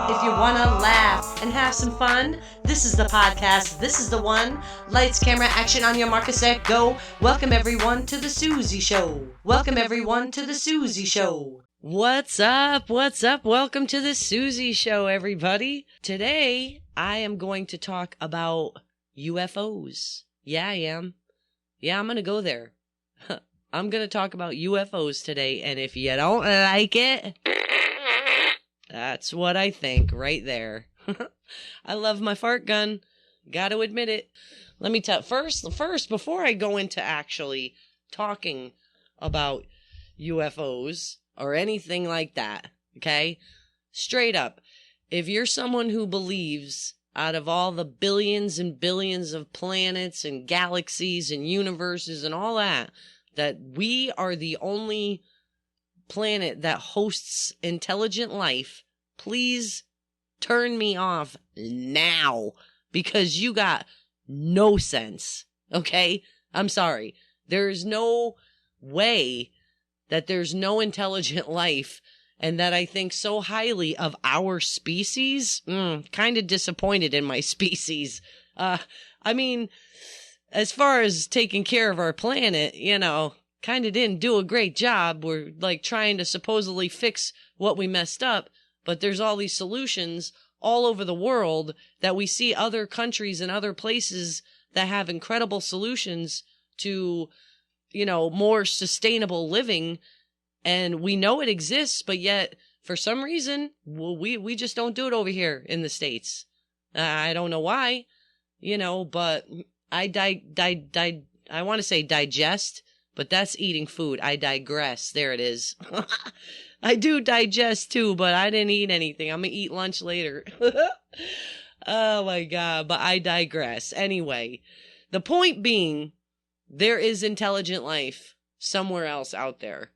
If you want to laugh and have some fun, this is the podcast. This is the one. Lights, camera, action on your marker, set, go. Welcome everyone to the Suezie Show. Welcome everyone to the Suezie Show. What's up? What's up? Welcome to the Suezie Show, everybody. Today, I am going to talk about UFOs. Yeah, I am. Yeah, I'm going to go there. I'm going to talk about UFOs today, and if you don't like it, that's what I think right there. I love my fart gun. Got to admit it. Let me tell first, before I go into actually talking about UFOs or anything like that, okay? Straight up, if you're someone who believes out of all the billions and billions of planets and galaxies and universes and all that, that we are the only planet that hosts intelligent life, please turn me off now because you got no sense, okay? I'm sorry. There's no way that there's no intelligent life and that I think so highly of our species. Kind of disappointed in my species. I mean, as far as taking care of our planet, you know, kind of didn't do a great job. We're like trying to supposedly fix what we messed up, but there's all these solutions all over the world that we see other countries and other places that have incredible solutions to, you know, more sustainable living. And we know it exists, but yet for some reason, we just don't do it over here in the States. I don't know why, you know, but I want to say digest, but that's eating food. I digress. There it is. I do digest too, but I didn't eat anything. I'm going to eat lunch later. Oh my God. But I digress. Anyway, the point being, there is intelligent life somewhere else out there.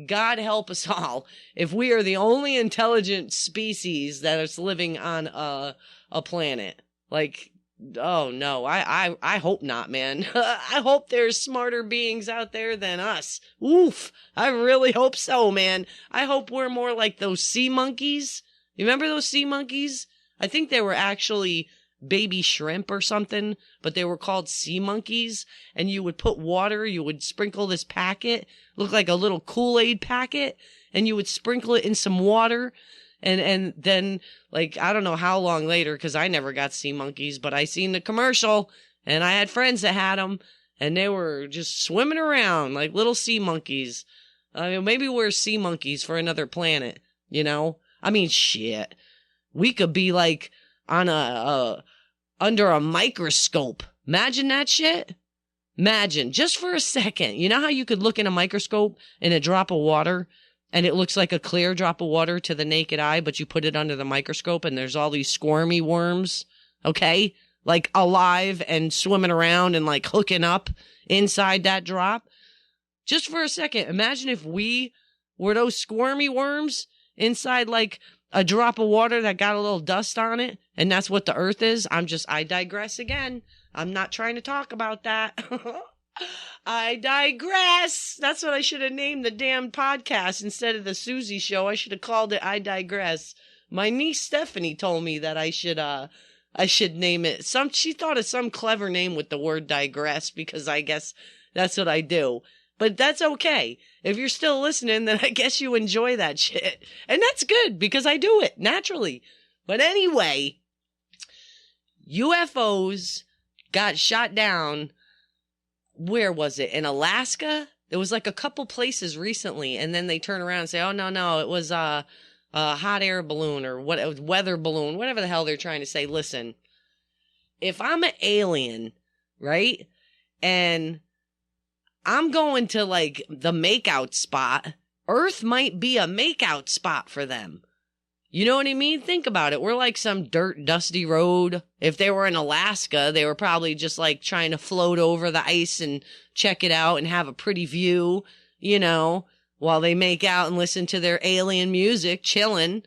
God help us all if we are the only intelligent species that is living on a planet. Like, oh no, I hope not, man. I hope there's smarter beings out there than us. Oof, I really hope so, man. I hope we're more like those sea monkeys. You remember those sea monkeys? I think they were actually baby shrimp or something, but they were called sea monkeys. And you would put water, you would sprinkle this packet, look like a little Kool-Aid packet, and you would sprinkle it in some water. And then, like, I don't know how long later, because I never got sea monkeys, but I seen the commercial, and I had friends that had them, and they were just swimming around like little sea monkeys. I mean, maybe we're sea monkeys for another planet, you know? I mean, shit. We could be, like, on under a microscope. Imagine that shit. Imagine, just for a second. You know how you could look in a microscope in a drop of water, and it looks like a clear drop of water to the naked eye, but you put it under the microscope and there's all these squirmy worms, okay? Like alive and swimming around and like hooking up inside that drop. Just for a second, imagine if we were those squirmy worms inside like a drop of water that got a little dust on it, and that's what the earth is. I digress again. I'm not trying to talk about that. I digress. That's what I should have named the damn podcast instead of the Suezie Show. I should have called it I Digress. My niece Stephanie told me that I should name it. She thought of some clever name with the word digress because I guess that's what I do. But that's okay. If you're still listening, then I guess you enjoy that shit. And that's good because I do it naturally. But anyway, UFOs got shot down. Where was it? In Alaska? There was like a couple places recently, and then they turn around and say, oh, no, it was a hot air balloon or what, it was weather balloon, whatever the hell they're trying to say. Listen, if I'm an alien, right, and I'm going to like the makeout spot, Earth might be a makeout spot for them. You know what I mean? Think about it. We're like some dirt, dusty road. If they were in Alaska, they were probably just like trying to float over the ice and check it out and have a pretty view, you know, while they make out and listen to their alien music, chilling.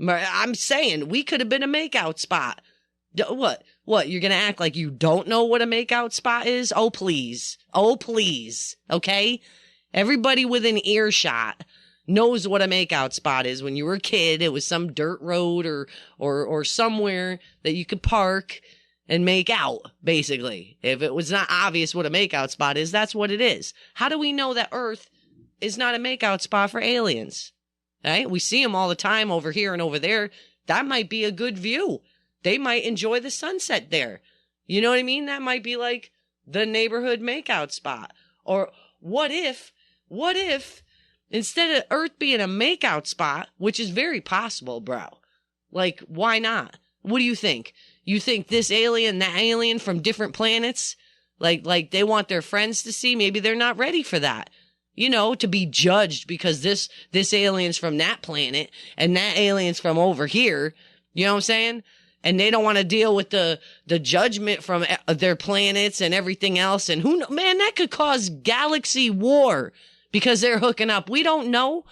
I'm saying we could have been a makeout spot. What? You're going to act like you don't know what a makeout spot is? Oh, please. Okay? Everybody within earshot knows what a makeout spot is. When you were a kid, it was some dirt road or somewhere that you could park and make out, basically. If it was not obvious what a makeout spot is, that's what it is. How do we know that Earth is not a makeout spot for aliens? Right? We see them all the time over here and over there. That might be a good view. They might enjoy the sunset there. You know what I mean? That might be like the neighborhood makeout spot. Or what if instead of Earth being a makeout spot, which is very possible, bro, like, why not? What do you think? You think this alien, that alien from different planets, like they want their friends to see? Maybe they're not ready for that. You know, to be judged because this alien's from that planet and that alien's from over here. You know what I'm saying? And they don't want to deal with the judgment from their planets and everything else. And man, that could cause galaxy war because they're hooking up. We don't know.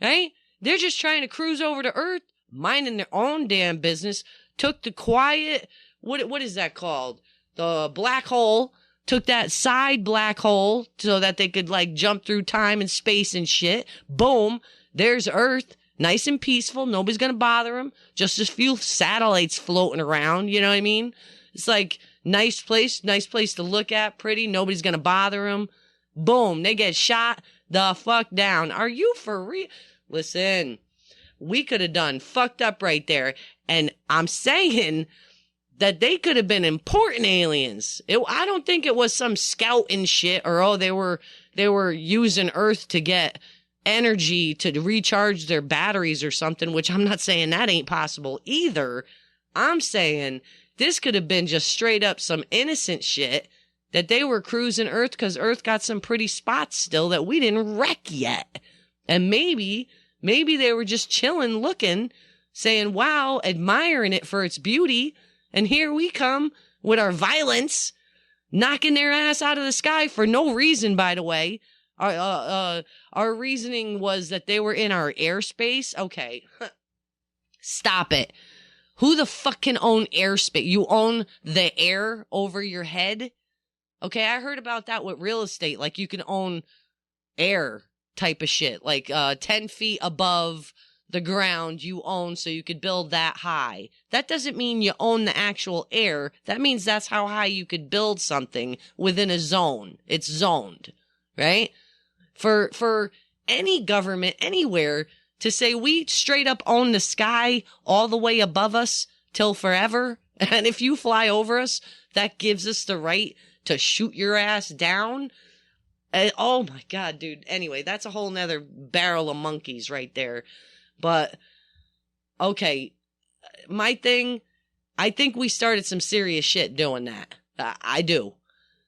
Right? They're just trying to cruise over to Earth, minding their own damn business, took the quiet, what is that called? The black hole. Took that side black hole so that they could like jump through time and space and shit. Boom. There's Earth. Nice and peaceful. Nobody's going to bother them. Just a few satellites floating around. You know what I mean? It's like nice place to look at. Pretty. Nobody's going to bother them. Boom. They get shot the fuck down. Are you for real? Listen, we could have done fucked up right there. And I'm saying that they could have been important aliens. I don't think it was some scouting shit or, they were using Earth to get energy to recharge their batteries or something, which I'm not saying that ain't possible either. I'm saying this could have been just straight up some innocent shit that they were cruising Earth because Earth got some pretty spots still that we didn't wreck yet. And maybe they were just chilling, looking, saying, wow, admiring it for its beauty. And here we come with our violence, knocking their ass out of the sky for no reason, by the way. Our reasoning was that they were in our airspace. Okay. Stop it. Who the fuck can own airspace? You own the air over your head? Okay, I heard about that with real estate. Like, you can own air type of shit. Like, 10 feet above the ground you own so you could build that high. That doesn't mean you own the actual air. That means that's how high you could build something within a zone. It's zoned, right? For any government anywhere to say we straight up own the sky all the way above us till forever, and if you fly over us, that gives us the right to shoot your ass down. Oh my God, dude. Anyway, that's a whole nother barrel of monkeys right there. But, okay, my thing, I think we started some serious shit doing that. I do.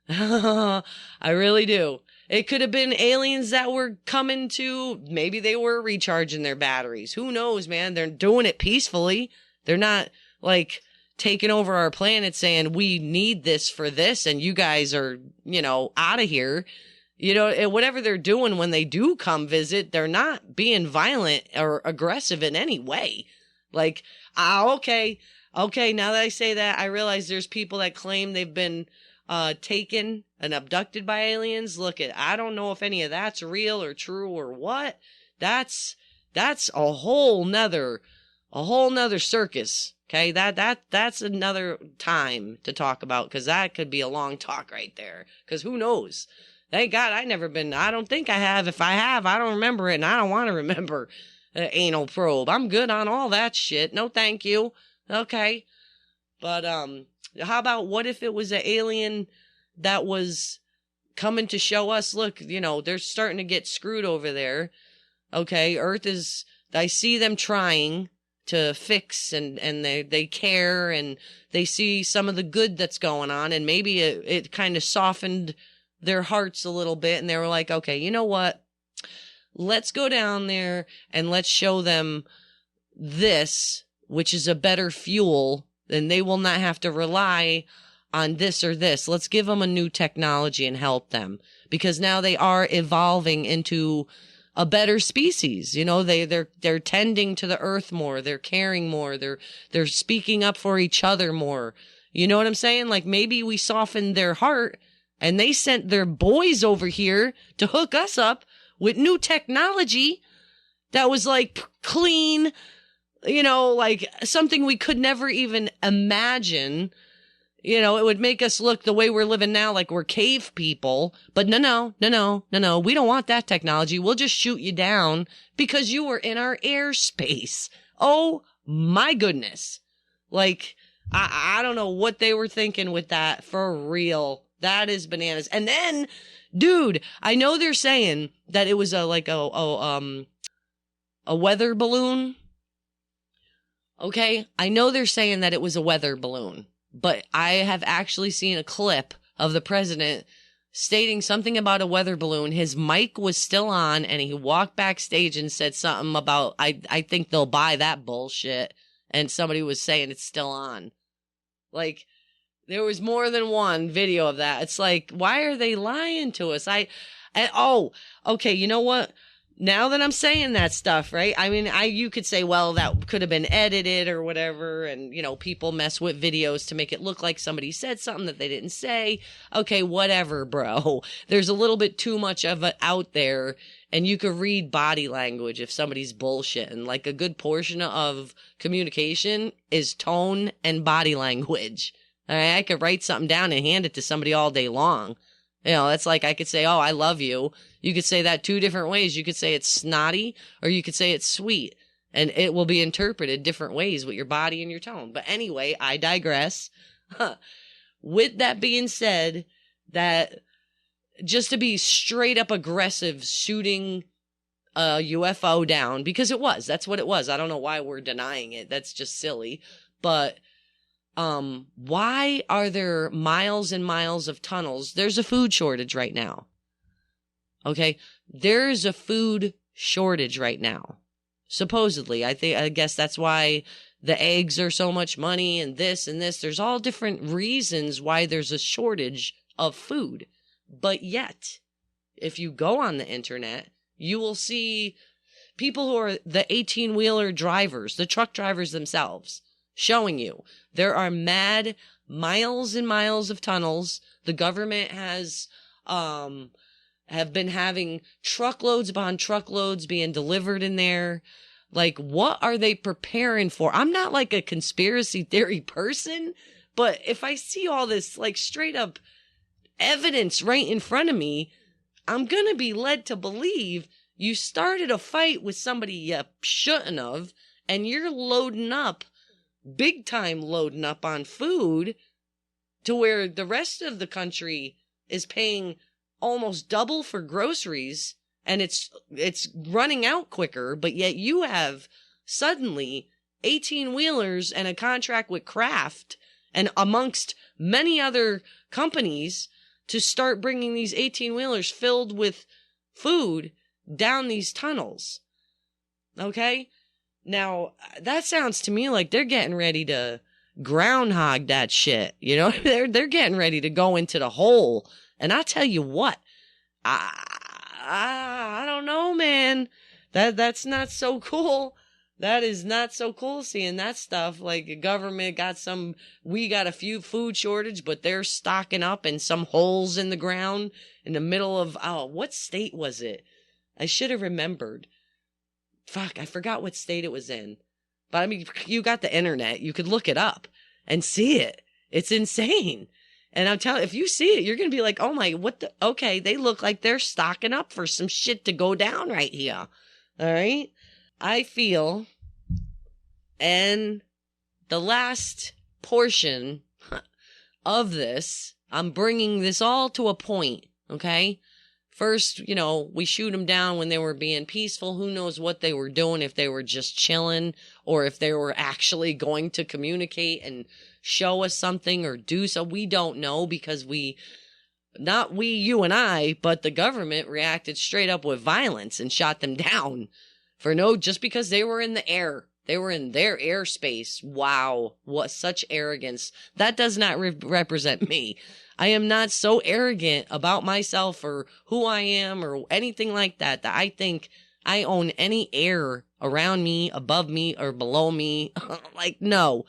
I really do. It could have been aliens that were coming to, maybe they were recharging their batteries. Who knows, man? They're doing it peacefully. They're not, like, taking over our planet saying, we need this for this, and you guys are, out of here. Whatever they're doing when they do come visit, they're not being violent or aggressive in any way. Like, okay, now that I say that, I realize there's people that claim they've been taken and abducted by aliens. Look, I don't know if any of that's real or true or what. That's a whole nother circus. Okay, that's another time to talk about, because that could be a long talk right there. Because who knows? Thank God I don't think I have. If I have, I don't remember it, and I don't want to remember anal probe. I'm good on all that shit. No, thank you. Okay. But, how about what if it was an alien that was coming to show us, look, they're starting to get screwed over there. Okay. Earth is, I see them trying to fix and they care and they see some of the good that's going on, and maybe it kind of softened their hearts a little bit, and they were like, okay, you know what? Let's go down there and let's show them this, which is a better fuel, and they will not have to rely on this or this. Let's give them a new technology and help them, because now they are evolving into a better species. They're tending to the earth more. They're caring more. They're speaking up for each other more. You know what I'm saying? Like, maybe we softened their heart and they sent their boys over here to hook us up with new technology that was like clean, you know, like something we could never even imagine. You know, it would make us look the way we're living now, like we're cave people. But no. We don't want that technology. We'll just shoot you down because you were in our airspace. Oh my goodness. Like, I don't know what they were thinking with that, for real. That is bananas. And then, dude, I know they're saying that it was a weather balloon. Okay, I know they're saying that it was a weather balloon, but I have actually seen a clip of the president stating something about a weather balloon. His mic was still on, and he walked backstage and said something about, I think they'll buy that bullshit. And somebody was saying it's still on. Like, there was more than one video of that. It's like, why are they lying to us? Okay, you know what? Now that I'm saying that stuff, right? I mean, you could say, well, that could have been edited or whatever. And, you know, people mess with videos to make it look like somebody said something that they didn't say. Okay, whatever, bro. There's a little bit too much of it out there. And you could read body language if somebody's bullshitting. Like, a good portion of communication is tone and body language. All right, I could write something down and hand it to somebody all day long. You know, that's like I could say, oh, I love you. You could say that 2 different ways. You could say it's snotty, or you could say it's sweet. And it will be interpreted different ways with your body and your tone. But anyway, I digress. With that being said, that just to be straight up aggressive, shooting a UFO down, because that's what it was. I don't know why we're denying it. That's just silly. But why are there miles and miles of tunnels? There's a food shortage right now. Okay, there's a food shortage right now. Supposedly, I guess that's why the eggs are so much money, and this and this. There's all different reasons why there's a shortage of food. But yet, if you go on the internet, you will see people who are the 18-wheeler drivers, the truck drivers themselves, showing you there are mad miles and miles of tunnels. The government have been having truckloads upon truckloads being delivered in there. Like, what are they preparing for? I'm not like a conspiracy theory person, but if I see all this like straight up evidence right in front of me, I'm going to be led to believe you started a fight with somebody you shouldn't have, and you're loading up, big time loading up on food to where the rest of the country is paying almost double for groceries, and it's running out quicker, but yet you have suddenly 18-wheelers and a contract with Kraft and amongst many other companies to start bringing these 18-wheelers filled with food down these tunnels. Okay? Now, that sounds to me like they're getting ready to groundhog that shit. You know, they're getting ready to go into the hole. And I tell you what, I don't know, man. That's not so cool. That is not so cool seeing that stuff. Like, the government we got a few food shortage, but they're stocking up in some holes in the ground in the middle of, what state was it? I should have remembered. Fuck, I forgot what state it was in. But I mean, you got the internet. You could look it up and see it. It's insane. And I'm telling you, if you see it, you're going to be like, oh my, okay, they look like they're stocking up for some shit to go down right here. All right? I feel, and the last portion of this, I'm bringing this all to a point, okay? First, you know, we shoot them down when they were being peaceful. Who knows what they were doing, if they were just chilling or if they were actually going to communicate and show us something or do so. We don't know, because not we, you and I, but the government reacted straight up with violence and shot them down just because they were in the air. They were in their airspace. Wow. What such arrogance. That does not represent me. I am not so arrogant about myself or who I am or anything like that I think I own any air around me, above me, or below me. Like, no.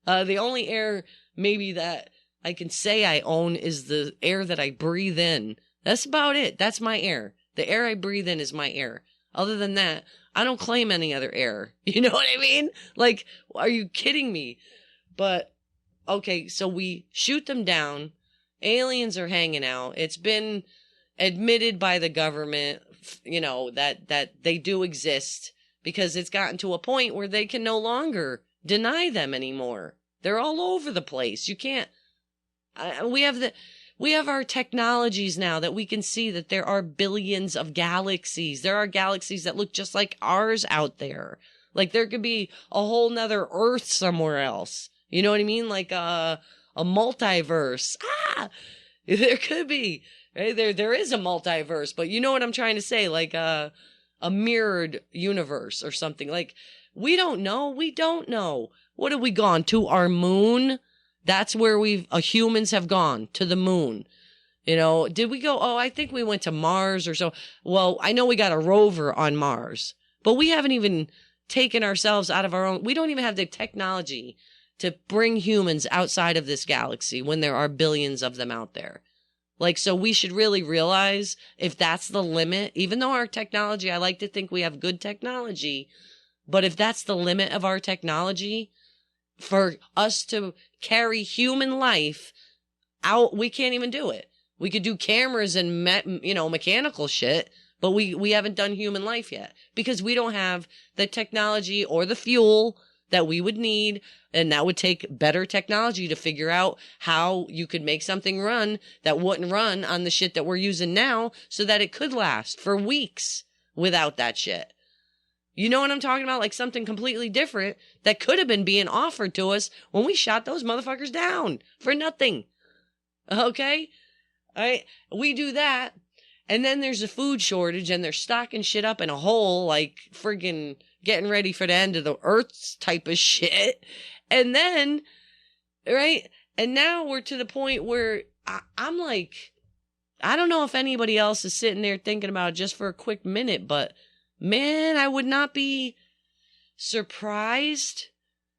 The only air maybe that I can say I own is the air that I breathe in. That's about it. That's my air. The air I breathe in is my air. Other than that, I don't claim any other air. You know what I mean? Like, are you kidding me? But, okay, so we shoot them down. Aliens are hanging out. It's been admitted by the government, you know, that they do exist, because it's gotten to a point where they can no longer deny them anymore. They're all over the place. You can't, we have our technologies now that we can see that there are billions of galaxies. There are galaxies that look just like ours out there. Like there could be a whole nother Earth somewhere else. You know what I mean? Like a multiverse. There could be. Right? There is a multiverse, but you know what I'm trying to say? Like a mirrored universe or something. Like, we don't know. We don't know. What have we gone to? Our moon? That's where humans have gone, to the moon. You know, did we go? Oh, I think we went to Mars or so. Well, I know we got a rover on Mars, but we haven't even taken ourselves out of our own. We don't even have the technology to bring humans outside of this galaxy when there are billions of them out there. Like, so we should really realize if that's the limit, even though our technology, I like to think we have good technology, but if that's the limit of our technology, for us to carry human life out, we can't even do it. We could do cameras and, mechanical shit, but we haven't done human life yet because we don't have the technology or the fuel that we would need. And that would take better technology to figure out how you could make something run that wouldn't run on the shit that we're using now, so that it could last for weeks without that shit. You know what I'm talking about? Like something completely different that could have been being offered to us when we shot those motherfuckers down for nothing. Okay? All right. We do that. And then there's a food shortage and they're stocking shit up in a hole, like friggin' getting ready for the end of the earth type of shit. And then, right? And now we're to the point where I'm like, I don't know if anybody else is sitting there thinking about it just for a quick minute, but man, I would not be surprised.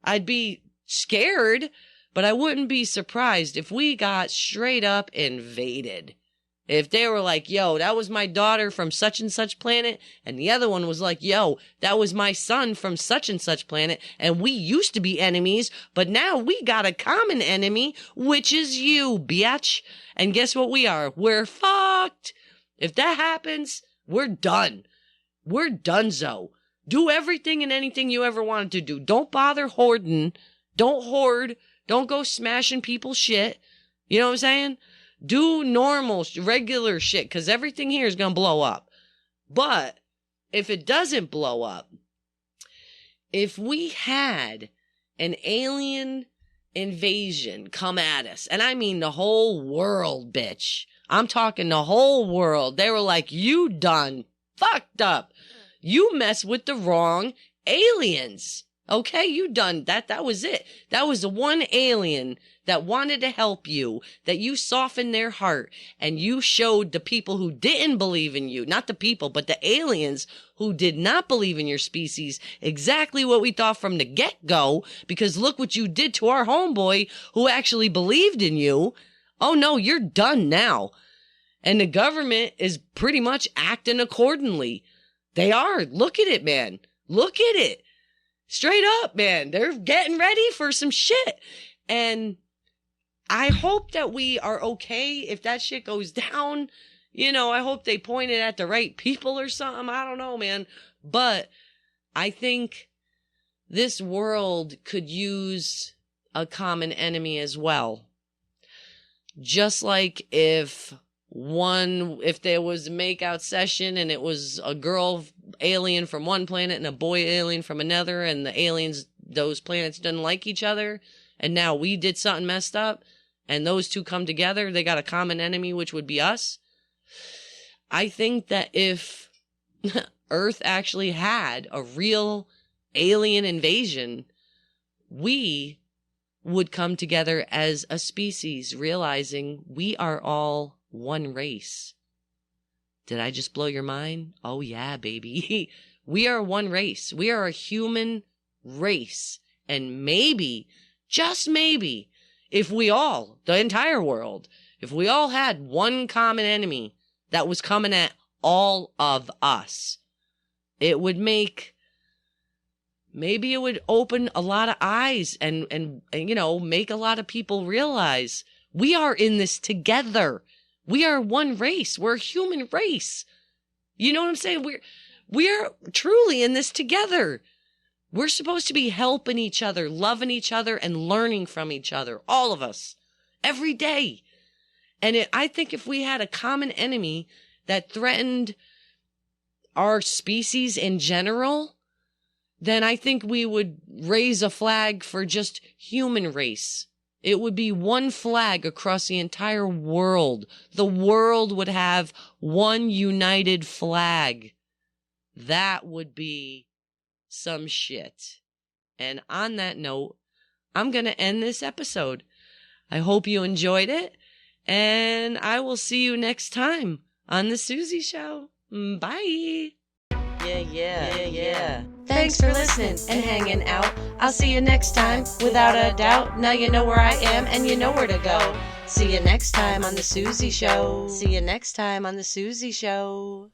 I'd be scared, but I wouldn't be surprised if we got straight up invaded. If they were like, yo, that was my daughter from such and such planet, and the other one was like, yo, that was my son from such and such planet, and we used to be enemies, but now we got a common enemy, which is you, bitch. And guess what we are? We're fucked. If that happens, we're done. We're donezo. Do everything and anything you ever wanted to do. Don't bother hoarding. Don't hoard. Don't go smashing people's shit. You know what I'm saying? Do normal, regular shit, because everything here is going to blow up. But if it doesn't blow up, if we had an alien invasion come at us, and I mean the whole world, bitch. I'm talking the whole world. They were like, you done fucked up. You mess with the wrong aliens. Okay, you done that. That was it. That was the one alien that wanted to help you, that you softened their heart, and you showed the people who didn't believe in you, not the people, but the aliens who did not believe in your species, exactly what we thought from the get-go, because look what you did to our homeboy who actually believed in you. Oh no, you're done now. And the government is pretty much acting accordingly. They are. Look at it, man. Look at it. Straight up, man. They're getting ready for some shit. And I hope that we are okay if that shit goes down. You know, I hope they point it at the right people or something. I don't know, man. But I think this world could use a common enemy as well. Just like if there was a makeout session and it was a girl alien from one planet and a boy alien from another, and the aliens, those planets didn't like each other, and now we did something messed up, and those two come together, they got a common enemy, which would be us. I think that if Earth actually had a real alien invasion, we would come together as a species, realizing we are all one race. Did I just blow your mind? Oh yeah, baby. We are one race. We are a human race. And maybe, just maybe, if we all, the entire world, if we all had one common enemy that was coming at all of us. It would maybe it would open a lot of eyes and make a lot of people realize we are in this together. We are one race. We're a human race. You know what I'm saying? We're truly in this together. We're supposed to be helping each other, loving each other, and learning from each other. All of us. Every day. And I think if we had a common enemy that threatened our species in general, then I think we would raise a flag for just human race. It would be one flag across the entire world. The world would have one united flag. That would be some shit. And on that note, I'm going to end this episode. I hope you enjoyed it, and I will see you next time on the Suezie Show. Bye. Yeah. Thanks for listening and hanging out. I'll see you next time, without a doubt. Now you know where I am and you know where to go. See you next time on the Suezie Show. See you next time on the Suezie Show.